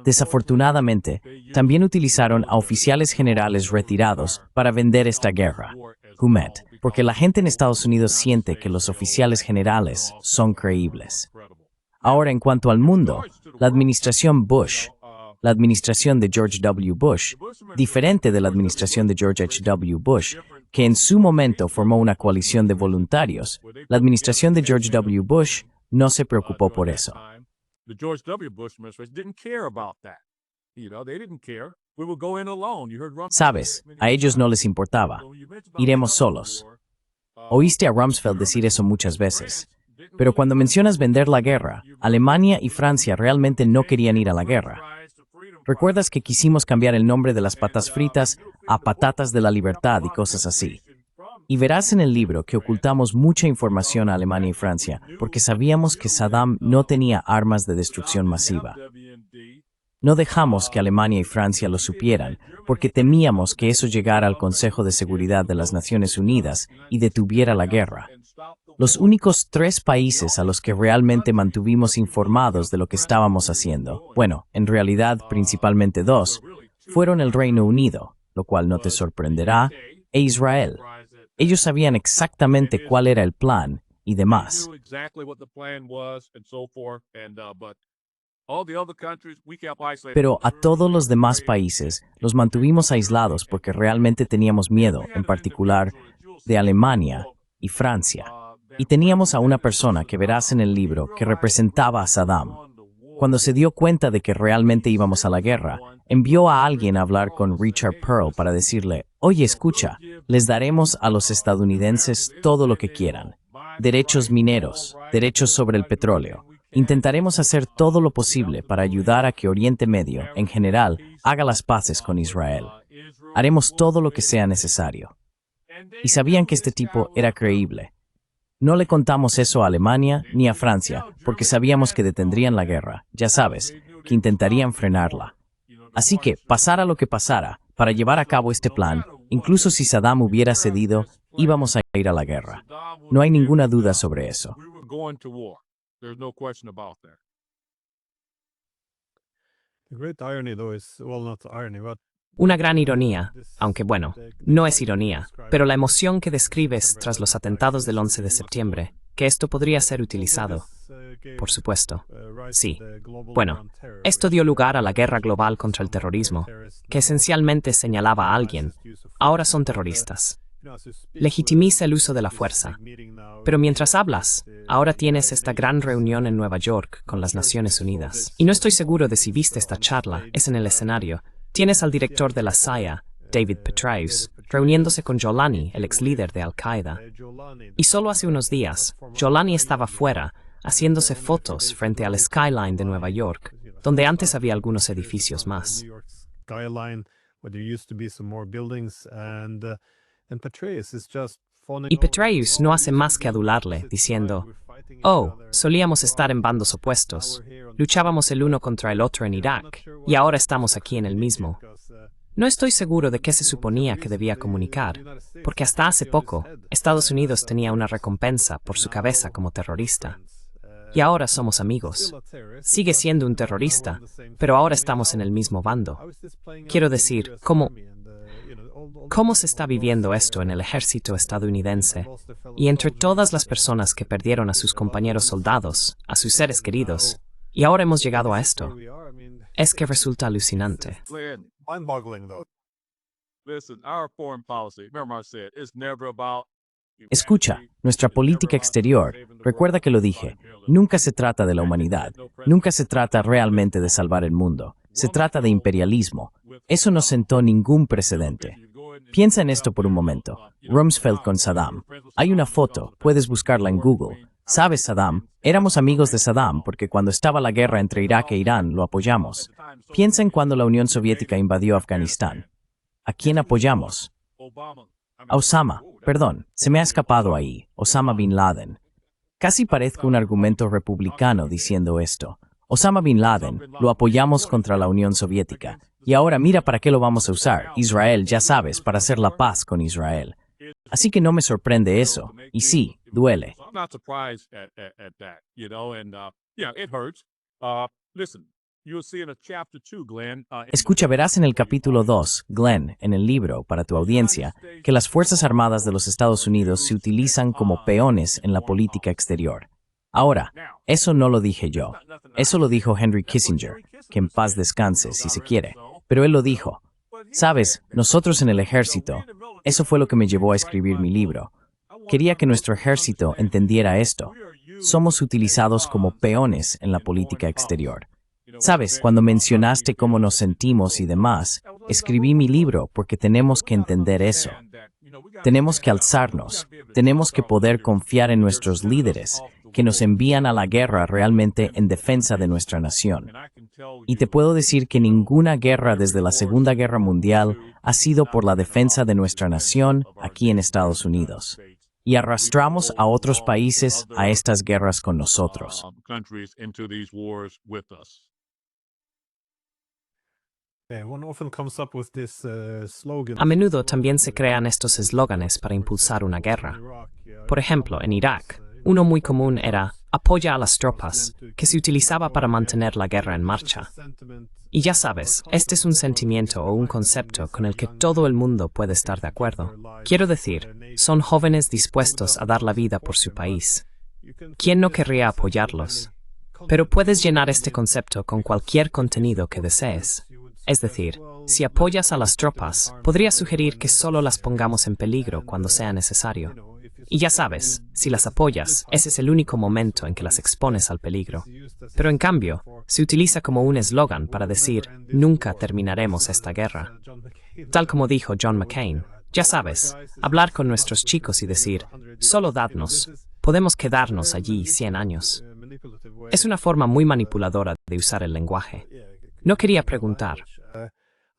Desafortunadamente, también utilizaron a oficiales generales retirados para vender esta guerra, Humet, porque la gente en Estados Unidos siente que los oficiales generales son creíbles. Ahora, en cuanto al mundo, la administración Bush, la administración de George W. Bush, diferente de la administración de George H. W. Bush, que en su momento formó una coalición de voluntarios, la administración de George W. Bush no se preocupó por eso.
The George W. Bush administration didn't care about that. They didn't care. We would go in alone. You heard Rumsfeld.
Sabes, a ellos no les importaba. Iremos solos. Oíste a Rumsfeld decir eso muchas veces. Pero cuando mencionas vender la guerra, Alemania y Francia realmente no querían ir a la guerra. ¿Recuerdas que quisimos cambiar el nombre de las patas fritas a patatas de la libertad y cosas así? Y verás en el libro que ocultamos mucha información a Alemania y Francia porque sabíamos que Saddam no tenía armas de destrucción masiva. No dejamos que Alemania y Francia lo supieran porque temíamos que eso llegara al Consejo de Seguridad de las Naciones Unidas y detuviera la guerra. Los únicos 3 países a los que realmente mantuvimos informados de lo que estábamos haciendo, bueno, en realidad principalmente 2, fueron el Reino Unido, lo cual no te sorprenderá, e Israel. Ellos sabían exactamente cuál era el plan y demás. Pero a todos los demás países los mantuvimos aislados porque realmente teníamos miedo, en particular de Alemania y Francia. Y teníamos a una persona que verás en el libro que representaba a Saddam. Cuando se dio cuenta de que realmente íbamos a la guerra, envió a alguien a hablar con Richard Pearl para decirle, oye, escucha, les daremos a los estadounidenses todo lo que quieran. Derechos mineros, derechos sobre el petróleo. Intentaremos hacer todo lo posible para ayudar a que Oriente Medio, en general, haga las paces con Israel. Haremos todo lo que sea necesario. Y sabían que este tipo era creíble. No le contamos eso a Alemania ni a Francia, porque sabíamos que detendrían la guerra, ya sabes, que intentarían frenarla. Así que, pasara lo que pasara, para llevar a cabo este plan, incluso si Saddam hubiera cedido, íbamos a ir a la guerra. No hay ninguna duda sobre eso.
The great irony, though, is, well, not irony, but
Una gran ironía, aunque bueno, no es ironía, pero la emoción que describes tras los atentados del 11 de septiembre, que esto podría ser utilizado. Por supuesto. Sí. Bueno, esto dio lugar a la guerra global contra el terrorismo, que esencialmente señalaba a alguien. Ahora son terroristas. Legitimiza el uso de la fuerza. Pero mientras hablas, ahora tienes esta gran reunión en Nueva York con las Naciones Unidas. Y no estoy seguro de si viste esta charla, es en el escenario. Tienes al director de la CIA, David Petraeus, reuniéndose con Jolani, el ex líder de Al-Qaeda. Y solo hace unos días, Jolani estaba fuera, haciéndose fotos frente al skyline de Nueva York, donde antes había algunos edificios más. Y Petraeus no hace más que adularle, diciendo, oh, solíamos estar en bandos opuestos, luchábamos el uno contra el otro en Irak, y ahora estamos aquí en el mismo. No estoy seguro de qué se suponía que debía comunicar, porque hasta hace poco, Estados Unidos tenía una recompensa por su cabeza como terrorista. Y ahora somos amigos. Sigue siendo un terrorista, pero ahora estamos en el mismo bando. Quiero decir, ¿cómo se está viviendo esto en el ejército estadounidense y entre todas las personas que perdieron a sus compañeros soldados, a sus seres queridos, y ahora hemos llegado a esto? Es que resulta alucinante.
Escucha, nuestra política exterior, recuerda que lo dije, nunca se trata de la humanidad, nunca se trata realmente de salvar el mundo, se trata de imperialismo. Eso no sentó ningún precedente. Piensa en esto por un momento. Rumsfeld con Saddam. Hay una foto, puedes buscarla en Google. ¿Sabes, Saddam? Éramos amigos de Saddam porque cuando estaba la guerra entre Irak e Irán lo apoyamos. Piensa en cuando la Unión Soviética invadió Afganistán. ¿A quién apoyamos? A Osama. Perdón, se me ha escapado ahí. Osama Bin Laden. Casi parezco un argumento republicano diciendo esto. Osama Bin Laden, lo apoyamos contra la Unión Soviética. Y ahora mira para qué lo vamos a usar. Israel, ya sabes, para hacer la paz con Israel. Así que no me sorprende eso. Y sí, duele. Escucha, verás en el capítulo 2, Glenn, en el libro, para tu audiencia, que las Fuerzas Armadas de los Estados Unidos se utilizan como peones en la política exterior. Ahora, eso no lo dije yo. Eso lo dijo Henry Kissinger, que en paz descanse, si se quiere. Pero él lo dijo. Sabes, nosotros en el ejército, eso fue lo que me llevó a escribir mi libro. Quería que nuestro ejército entendiera esto. Somos utilizados como peones en la política exterior. Sabes, cuando mencionaste cómo nos sentimos y demás, escribí mi libro porque tenemos que entender eso. Tenemos que alzarnos, tenemos que poder confiar en nuestros líderes, que nos envían a la guerra realmente en defensa de nuestra nación. Y te puedo decir que ninguna guerra desde la Segunda Guerra Mundial ha sido por la defensa de nuestra nación aquí en Estados Unidos. Y arrastramos a otros países a estas guerras con nosotros.
A menudo también se crean estos eslóganes para impulsar una guerra. Por ejemplo, en Irak, uno muy común era «apoya a las tropas», que se utilizaba para mantener la guerra en marcha. Y ya sabes, este es un sentimiento o un concepto con el que todo el mundo puede estar de acuerdo. Quiero decir, son jóvenes dispuestos a dar la vida por su país. ¿Quién no querría apoyarlos? Pero puedes llenar este concepto con cualquier contenido que desees. Es decir, si apoyas a las tropas, podría sugerir que solo las pongamos en peligro cuando sea necesario. Y ya sabes, si las apoyas, ese es el único momento en que las expones al peligro. Pero en cambio, se utiliza como un eslogan para decir, nunca terminaremos esta guerra. Tal como dijo John McCain, ya sabes, hablar con nuestros chicos y decir, solo dadnos, podemos quedarnos allí 100 años. Es una forma muy manipuladora de usar el lenguaje. No quería preguntar.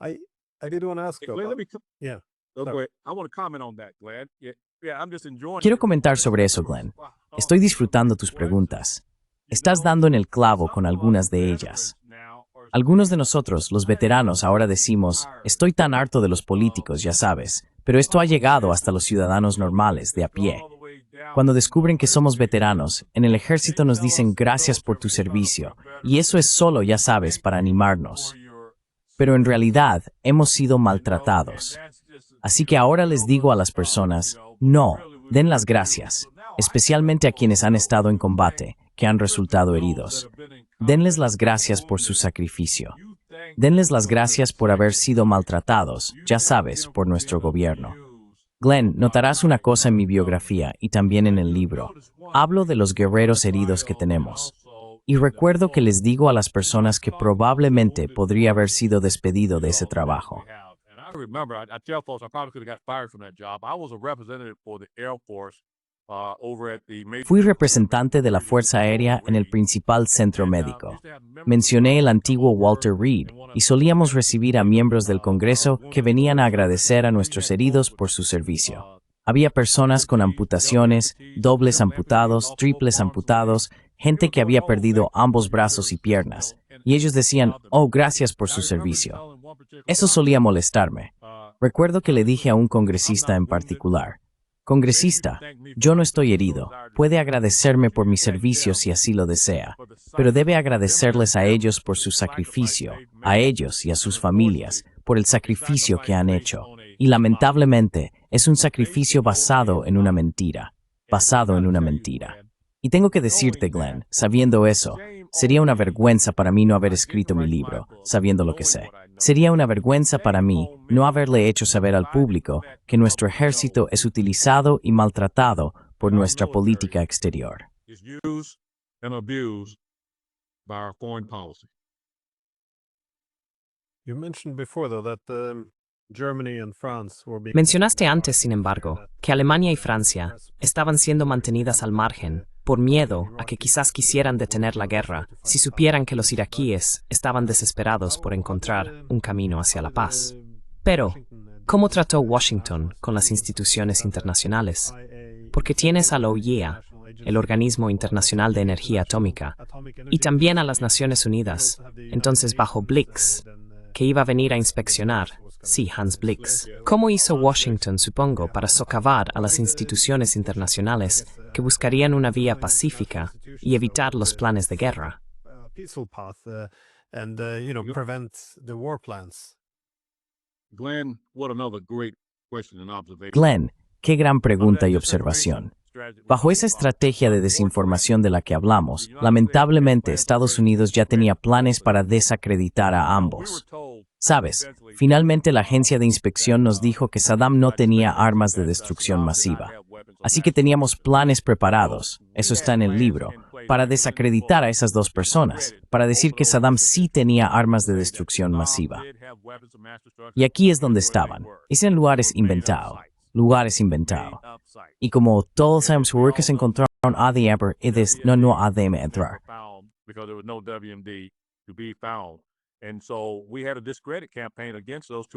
I did want to ask
Glenn, let me co-
yeah.
oh, go ahead. I want to comment on that, Glenn. Yeah, I'm just enjoying
Quiero
it.
comentar sobre eso, Glenn. Estoy disfrutando tus preguntas. Estás dando en el clavo con algunas de ellas. Algunos de nosotros, los veteranos, ahora decimos, estoy tan harto de los políticos, ya sabes, pero esto ha llegado hasta los ciudadanos normales, de a pie. Cuando descubren que somos veteranos, en el ejército nos dicen gracias por tu servicio, y eso es solo, ya sabes, para animarnos. Pero en realidad, hemos sido maltratados. Así que ahora les digo a las personas, no, den las gracias, especialmente a quienes han estado en combate, que han resultado heridos. Denles las gracias por su sacrificio. Denles las gracias por haber sido maltratados, ya sabes, por nuestro gobierno. Glenn, notarás una cosa en mi biografía y también en el libro. Hablo de los guerreros heridos que tenemos. Y recuerdo que les digo a las personas que probablemente podría haber sido despedido de ese trabajo. Fui representante de la Fuerza Aérea en el principal centro médico. Mencioné el antiguo Walter Reed y solíamos recibir a miembros del Congreso que venían a agradecer a nuestros heridos por su servicio. Había personas con amputaciones, dobles amputados, triples amputados, gente que había perdido ambos brazos y piernas, y ellos decían, oh, gracias por su servicio. Eso solía molestarme. Recuerdo que le dije a un congresista en particular, congresista, yo no estoy herido, puede agradecerme por mi servicio si así lo desea, pero debe agradecerles a ellos por su sacrificio, a ellos y a sus familias, por el sacrificio que han hecho. Y lamentablemente, es un sacrificio basado en una mentira. Y tengo que decirte, Glenn, sabiendo eso, sería una vergüenza para mí no haber escrito mi libro, sabiendo lo que sé. Sería una vergüenza para mí no haberle hecho saber al público que nuestro ejército es utilizado y maltratado por nuestra política exterior.
You mentioned before, though, that Germany and France were being...
Mencionaste antes, sin embargo, que Alemania y Francia estaban siendo mantenidas al margen por miedo a que quizás quisieran detener la guerra si supieran que los iraquíes estaban desesperados por encontrar un camino hacia la paz. Pero, ¿cómo trató Washington con las instituciones internacionales? Porque tienes a la OIEA, el Organismo Internacional de Energía Atómica, y también a las Naciones Unidas, entonces bajo Blix, que iba a venir a inspeccionar. Sí, Hans Blix. ¿Cómo hizo Washington, supongo, para socavar a las instituciones internacionales que buscarían una vía pacífica y evitar los planes de guerra?
Peaceful path and prevent the war plans.
Glenn, what another great question and observation.
Glenn, qué gran pregunta y observación. Bajo esa estrategia de desinformación de la que hablamos, lamentablemente Estados Unidos ya tenía planes para desacreditar a ambos. Sabes, finalmente la agencia de inspección nos dijo que Saddam no tenía armas de destrucción masiva. Así que teníamos planes preparados, eso está en el libro, para desacreditar a esas dos personas, para decir que Saddam sí tenía armas de destrucción masiva. Y aquí es donde estaban, es en lugares inventados. Y como todos sabemos que se encontraron ADM, no ADM entrar.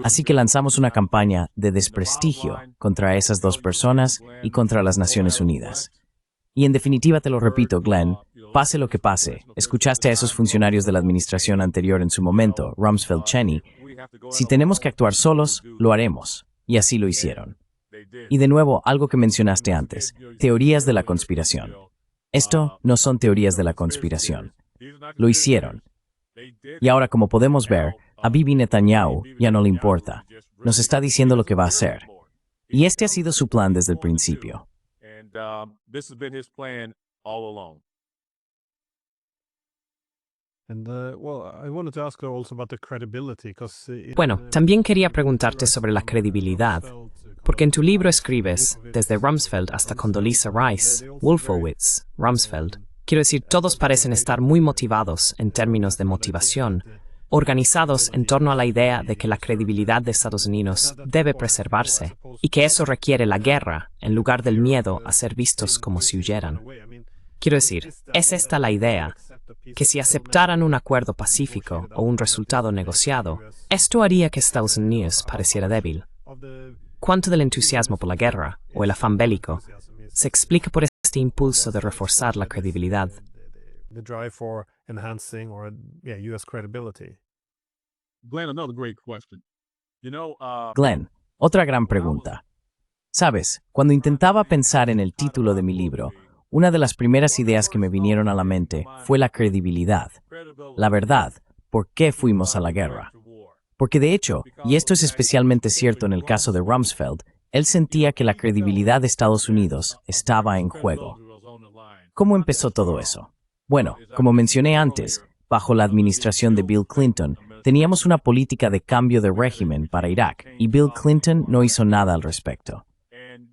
Así que lanzamos una campaña de desprestigio contra esas dos personas y contra las Naciones Unidas. Y en definitiva te lo repito, Glenn, pase lo que pase, escuchaste a esos funcionarios de la administración anterior en su momento, Rumsfeld, Cheney, si tenemos que actuar solos, lo haremos. Y así lo hicieron. Y de nuevo, algo que mencionaste antes, teorías de la conspiración. Esto no son teorías de la conspiración. Lo hicieron. Y ahora, como podemos ver, a Bibi Netanyahu ya no le importa. Nos está diciendo lo que va a hacer. Y este ha sido su plan desde el principio.
Bueno, también quería preguntarte sobre la credibilidad, porque en tu libro escribes, desde Rumsfeld hasta Condoleezza Rice, Wolfowitz, Rumsfeld, Quiero decir, todos parecen estar muy motivados en términos de motivación, organizados en torno a la idea de que la credibilidad de Estados Unidos debe preservarse y que eso requiere la guerra en lugar del miedo a ser vistos como si huyeran. Quiero decir, ¿es esta la idea? Que si aceptaran un acuerdo pacífico o un resultado negociado, esto haría que Estados Unidos pareciera débil. ¿Cuánto del entusiasmo por la guerra o el afán bélico se explica por este impulso de reforzar la credibilidad?
The drive for enhancing or US credibility.
Glenn, another great question.
Glenn, otra gran pregunta. Sabes, cuando intentaba pensar en el título de mi libro, una de las primeras ideas que me vinieron a la mente fue la credibilidad. La verdad, ¿por qué fuimos a la guerra? Porque de hecho, y esto es especialmente cierto en el caso de Rumsfeld, él sentía que la credibilidad de Estados Unidos estaba en juego. ¿Cómo empezó todo eso? Bueno, como mencioné antes, bajo la administración de Bill Clinton, teníamos una política de cambio de régimen para Irak y Bill Clinton no hizo nada al respecto.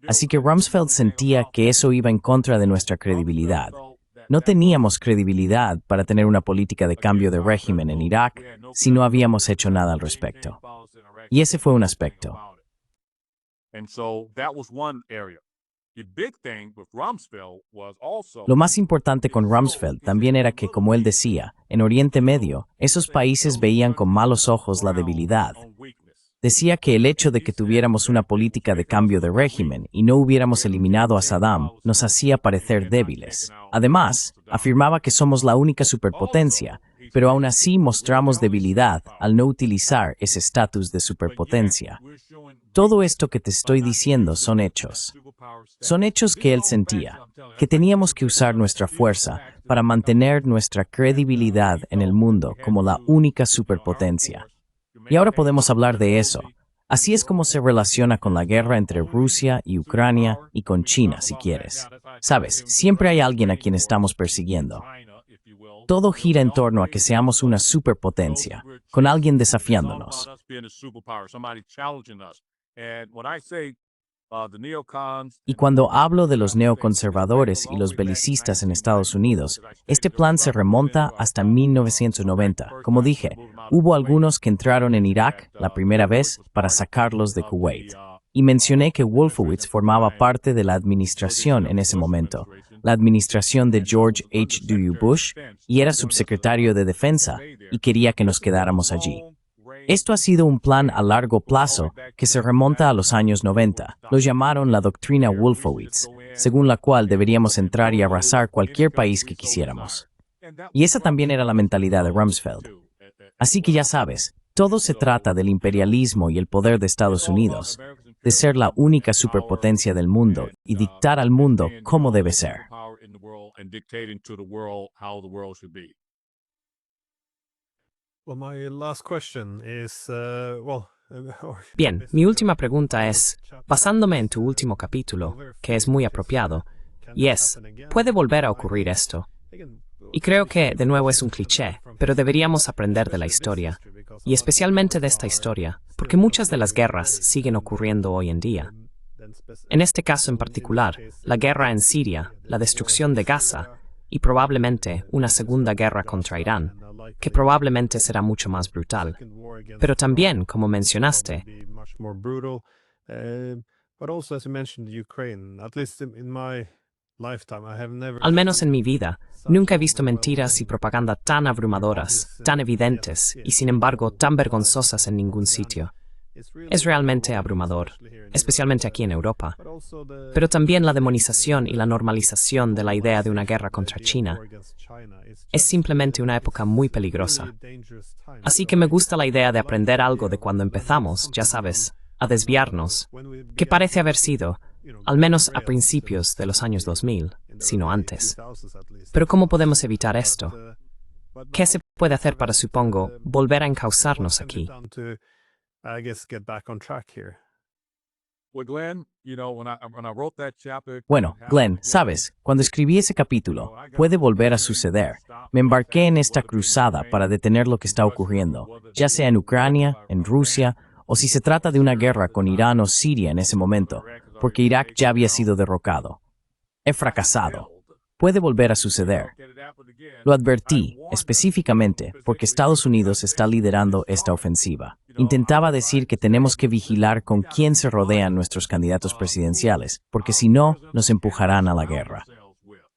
Así que Rumsfeld sentía que eso iba en contra de nuestra credibilidad. No teníamos credibilidad para tener una política de cambio de régimen en Irak si no habíamos hecho nada al respecto. Y ese fue un aspecto. Lo más importante con Rumsfeld también era que, como él decía, en Oriente Medio, esos países veían con malos ojos la debilidad. Decía que el hecho de que tuviéramos una política de cambio de régimen y no hubiéramos eliminado a Saddam nos hacía parecer débiles. Además, afirmaba que somos la única superpotencia, pero aún así mostramos debilidad al no utilizar ese estatus de superpotencia. Todo esto que te estoy diciendo son hechos. Son hechos que él sentía, que teníamos que usar nuestra fuerza para mantener nuestra credibilidad en el mundo como la única superpotencia. Y ahora podemos hablar de eso. Así es como se relaciona con la guerra entre Rusia y Ucrania y con China, si quieres. Sabes, siempre hay alguien a quien estamos persiguiendo. Todo gira en torno a que seamos una superpotencia, con alguien desafiándonos. Y cuando hablo de los neoconservadores y los belicistas en Estados Unidos, este plan se remonta hasta 1990. Como dije, hubo algunos que entraron en Irak la primera vez para sacarlos de Kuwait. Y mencioné que Wolfowitz formaba parte de la administración en ese momento, la administración de George H.W. Bush, y era subsecretario de Defensa, y quería que nos quedáramos allí. Esto ha sido un plan a largo plazo que se remonta a los años 90. Lo llamaron la doctrina Wolfowitz, según la cual deberíamos entrar y arrasar cualquier país que quisiéramos. Y esa también era la mentalidad de Rumsfeld. Así que ya sabes, todo se trata del imperialismo y el poder de Estados Unidos, de ser la única superpotencia del mundo y dictar al mundo cómo debe ser.
Bien, mi última pregunta es, basándome en tu último capítulo, que es muy apropiado, y es, ¿puede volver a ocurrir esto? Y creo que, de nuevo, es un cliché, pero deberíamos aprender de la historia, y especialmente de esta historia, porque muchas de las guerras siguen ocurriendo hoy en día. En este caso en particular, la guerra en Siria, la destrucción de Gaza, y probablemente una segunda guerra contra Irán, que probablemente será mucho más brutal. Pero también, como mencionaste, al menos en mi vida, nunca he visto mentiras y propaganda tan abrumadoras, tan evidentes y sin embargo tan vergonzosas en ningún sitio. Es realmente abrumador, especialmente aquí en Europa. Pero también la demonización y la normalización de la idea de una guerra contra China es simplemente una época muy peligrosa. Así que me gusta la idea de aprender algo de cuando empezamos, ya sabes, a desviarnos, que parece haber sido, al menos a principios de los años 2000, sino antes. Pero ¿cómo podemos evitar esto? ¿Qué se puede hacer para, supongo, volver a encauzarnos aquí?
Bueno, Glenn, sabes, cuando escribí ese capítulo, puede volver a suceder. Me embarqué en esta cruzada para detener lo que está ocurriendo, ya sea en Ucrania, en Rusia, o si se trata de una guerra con Irán o Siria en ese momento, porque Irak ya había sido derrocado. He fracasado. puede volver a suceder. Lo advertí, específicamente, porque Estados Unidos está liderando esta ofensiva. Intentaba decir que tenemos que vigilar con quién se rodean nuestros candidatos presidenciales, porque si no, nos empujarán a la guerra.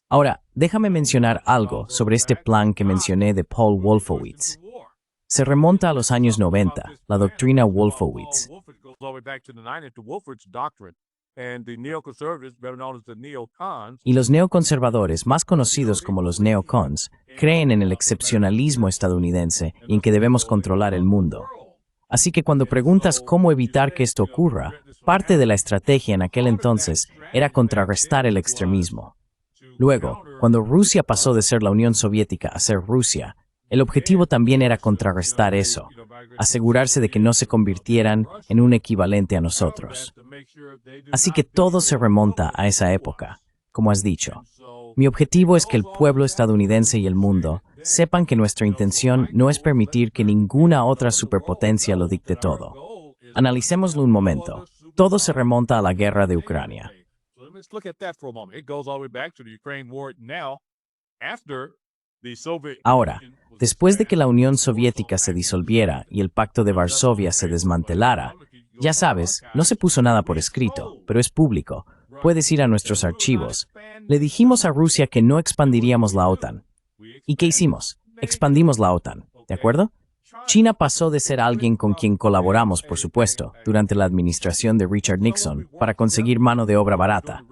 Ahora, déjame mencionar algo sobre este plan que mencioné de Paul Wolfowitz. Se remonta a los años 90, la doctrina Wolfowitz. Y los neoconservadores, más conocidos como los neocons, creen en el excepcionalismo estadounidense y en que debemos controlar el mundo. Así que cuando preguntas cómo evitar que esto ocurra, parte de la estrategia en aquel entonces era contrarrestar el extremismo. Luego, cuando Rusia pasó de ser la Unión Soviética a ser Rusia, el objetivo también era contrarrestar eso, asegurarse de que no se convirtieran en un equivalente a nosotros. Así que todo se remonta a esa época, como has dicho. Mi objetivo es que el pueblo estadounidense y el mundo sepan que nuestra intención no es permitir que ninguna otra superpotencia lo dicte todo. Analicémoslo un momento. Todo se remonta a la guerra de Ucrania. Ahora, después de que la Unión Soviética se disolviera y el Pacto de Varsovia se desmantelara, ya sabes, no se puso nada por escrito, pero es público. Puedes ir a nuestros archivos. Le dijimos a Rusia que no expandiríamos la OTAN. ¿Y qué hicimos? Expandimos la OTAN, ¿de acuerdo? China pasó de ser alguien con quien colaboramos, por supuesto, durante la administración de Richard Nixon, para conseguir mano de obra barata.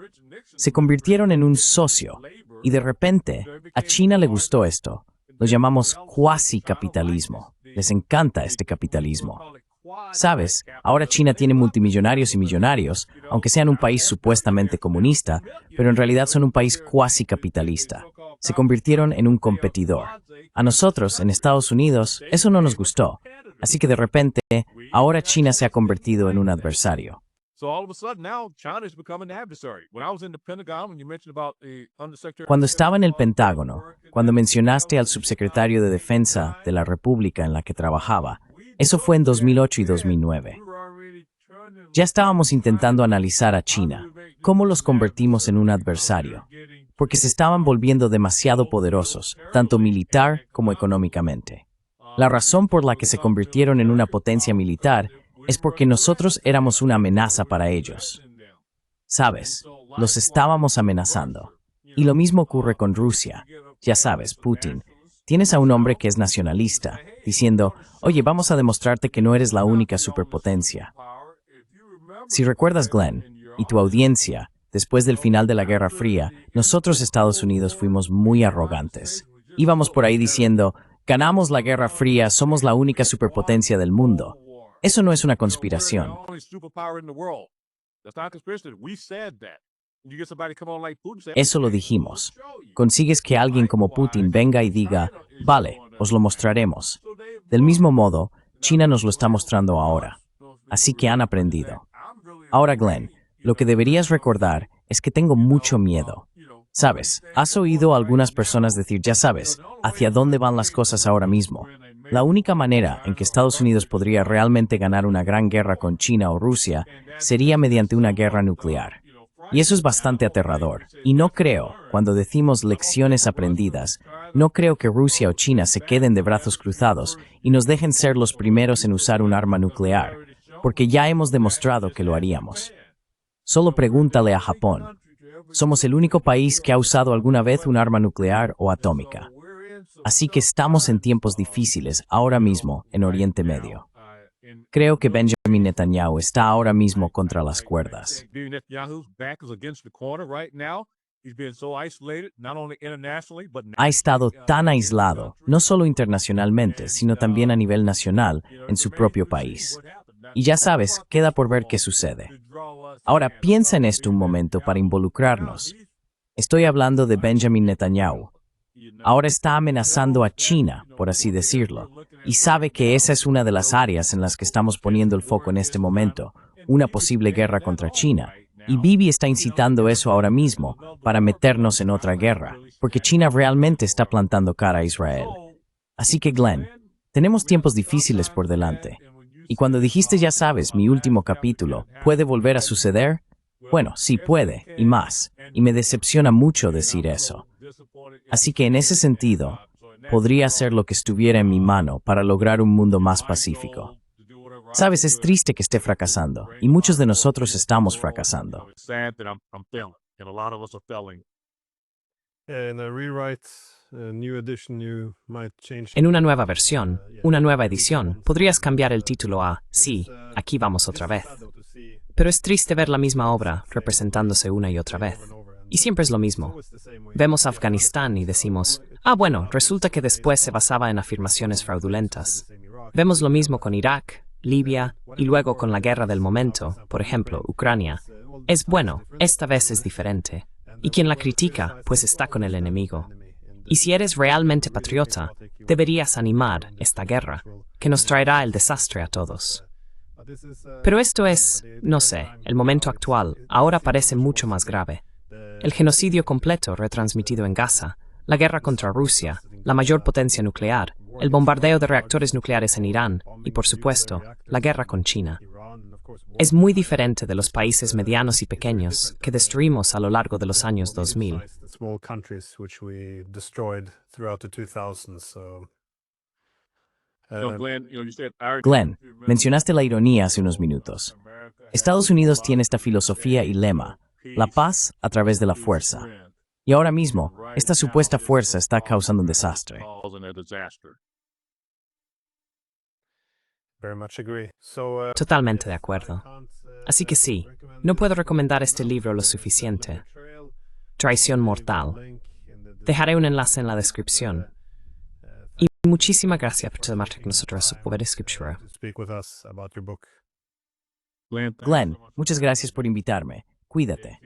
Se convirtieron en un socio, y de repente, a China le gustó esto. Lo llamamos cuasi-capitalismo. Les encanta este capitalismo. Sabes, ahora China tiene multimillonarios y millonarios, aunque sean un país supuestamente comunista, pero en realidad son un país cuasi-capitalista. Se convirtieron en un competidor. A nosotros, en Estados Unidos, eso no nos gustó. Así que de repente, ahora China se ha convertido en un adversario. Cuando estaba en el Pentágono, cuando mencionaste al subsecretario de Defensa de la República en la que trabajaba, eso fue en 2008 y 2009. Ya estábamos intentando analizar a China, cómo los convertimos en un adversario, porque se estaban volviendo demasiado poderosos, tanto militar como económicamente. La razón por la que se convirtieron en una potencia militar es porque nosotros éramos una amenaza para ellos. Sabes, los estábamos amenazando. Y lo mismo ocurre con Rusia. Ya sabes, Putin. Tienes a un hombre que es nacionalista, diciendo, oye, vamos a demostrarte que no eres la única superpotencia. Si recuerdas, Glenn, y tu audiencia, después del final de la Guerra Fría, nosotros Estados Unidos fuimos muy arrogantes. Íbamos por ahí diciendo, ganamos la Guerra Fría, somos la única superpotencia del mundo. Eso no es una conspiración. Eso lo dijimos. Consigues que alguien como Putin venga y diga, vale, os lo mostraremos. Del mismo modo, China nos lo está mostrando ahora. Así que han aprendido. Ahora, Glenn, lo que deberías recordar es que tengo mucho miedo. Sabes, has oído a algunas personas decir, ya sabes, hacia dónde van las cosas ahora mismo. La única manera en que Estados Unidos podría realmente ganar una gran guerra con China o Rusia sería mediante una guerra nuclear. Y eso es bastante aterrador. Y no creo, cuando decimos lecciones aprendidas, no creo que Rusia o China se queden de brazos cruzados y nos dejen ser los primeros en usar un arma nuclear, porque ya hemos demostrado que lo haríamos. Solo pregúntale a Japón. Somos el único país que ha usado alguna vez un arma nuclear o atómica. Así que estamos en tiempos difíciles ahora mismo en Oriente Medio. Creo que Benjamin Netanyahu está ahora mismo contra las cuerdas. Ha estado tan aislado, no solo internacionalmente, sino también a nivel nacional, en su propio país. Y ya sabes, queda por ver qué sucede. Ahora piensa en esto un momento para involucrarnos. Estoy hablando de Benjamin Netanyahu. Ahora está amenazando a China, por así decirlo, y sabe que esa es una de las áreas en las que estamos poniendo el foco en este momento, una posible guerra contra China. Y Bibi está incitando eso ahora mismo para meternos en otra guerra, porque China realmente está plantando cara a Israel. Así que, Glenn, tenemos tiempos difíciles por delante. Y cuando dijiste, ya sabes, mi último capítulo, ¿puede volver a suceder? Bueno, sí puede, y más, y me decepciona mucho decir eso. Así que en ese sentido, podría hacer lo que estuviera en mi mano para lograr un mundo más pacífico. Sabes, es triste que esté fracasando, y muchos de nosotros estamos fracasando.
In a rewrite, a new edition, you might change.
En una nueva versión, una nueva edición, podrías cambiar el título a Sí, aquí vamos otra vez. Pero es triste ver la misma obra representándose una y otra vez. Y siempre es lo mismo. Vemos Afganistán y decimos, bueno, resulta que después se basaba en afirmaciones fraudulentas. Vemos lo mismo con Irak, Libia y luego con la guerra del momento, por ejemplo, Ucrania. Es bueno, esta vez es diferente. Y quien la critica, pues está con el enemigo. Y si eres realmente patriota, deberías animar esta guerra, que nos traerá el desastre a todos. Pero esto es, no sé, el momento actual, ahora parece mucho más grave. El genocidio completo retransmitido en Gaza, la guerra contra Rusia, la mayor potencia nuclear, el bombardeo de reactores nucleares en Irán y, por supuesto, la guerra con China. Es muy diferente de los países medianos y pequeños que destruimos a lo largo de los años 2000.
Glenn, mencionaste la ironía hace unos minutos. Estados Unidos tiene esta filosofía y lema, la paz a través de la fuerza. Y ahora mismo, esta supuesta fuerza está causando un desastre.
Totalmente de acuerdo. Así que sí, no puedo recomendar este libro lo suficiente. Traición mortal. Dejaré un enlace en la descripción. Y muchísimas gracias por tomarte con nosotros por escritura.
Glenn, muchas gracias por invitarme. Cuídate.